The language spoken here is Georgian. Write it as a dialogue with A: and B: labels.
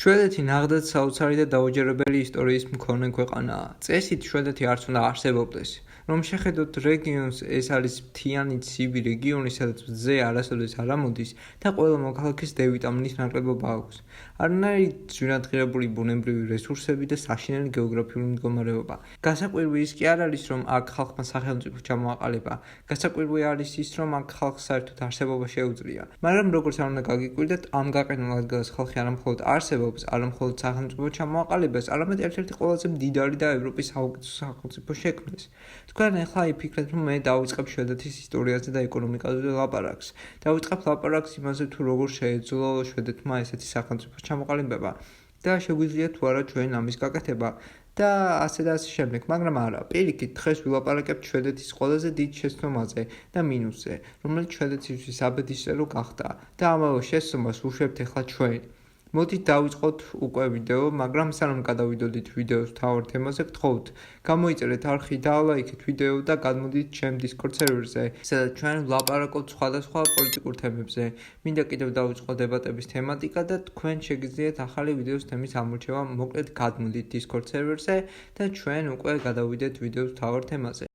A: შვედეთი ნახდაც საოცარი და დაუჯერებელი ისტორიის მქონე ქვეყანაა. წესით შვედეთი არც უნდა არსებობდეს. რომ შეხედოთ რეგიონს, ეს არის მთიანი ცივი რეგიონი, სადაც მზე არასოდეს არ ამოდის და ყველა მოქალაქეს D ვიტამინის ნაკლებობა აქვს. არანაირი ძვირადღირებული ბუნებრივი რესურსები და საშინელი გეოგრაფიული მდგომარეობა. გასაკვირვი ის კი არ არის, რომ აქ ხალხმა სახელმწიფო ჩამოაყალიბა. გასაკვირვი არის ის, რომ აქ ხალხს საერთოდ არსებობა შეუძლია. მაგრამ როგორც არ უნდა გაგიკვირდეთ, ამ გაყინულ ადგილას ხალხი არამხოლოდ არსებობს, არამხოლოდ სახელმწიფო ჩამოაყალიბეს, არამედ ერთ-ერთი ყველაზე მდიდარი და ევროპის საუკეთესო სახელმწიფო შექმნეს. თქვენ ახლა იფიქრეთ, რომ მე დავიწყებ შვედეთის ისტორიაზე და ეკონომიკაზე ლაპარაკს. დავიწყებ ლაპარაკს იმაზე, თუ როგორ შეეძლო შვედეთმა ესეთი სახელმწიფო ჩამოყალიბება და შეგვიძლია თუ არა ჩვენ ამის გაკეთება და ასე და ასე შემდეგ, მაგრამ არა, პირიქით, დღეს ვილაპარაკებთ შვედეთის ყველაზე დიდ შეცდომაზე და მინუსზე, რომელიც შვედეთისთვის აბედისწერო გახდა და ამავე შეცდომას ვუშვებთ ახლა ჩვენ. მოდით დავიწყოთ უკვე ვიდეო, მაგრამ სანამ გადავიდოდით ვიდეოს მთავარ თემაზე, გთხოვთ, გამოიწერეთ არხი და ლაიქეთ ვიდეო და გადმოდით ჩემ Discord სერვერზე, სადაც ჩვენ ვლაპარაკობთ სხვადასხვა პოლიტიკურ თემებზე. მინდა კიდევ დავიწყო დებატების თემატიკა და თქვენ შეგიძლიათ ახალი ვიდეოს თემის ამორჩევა, მოკლედ გადმოდით Discord სერვერზე და ჩვენ უკვე გადავიდეთ ვიდეოს მთავარ თემაზე.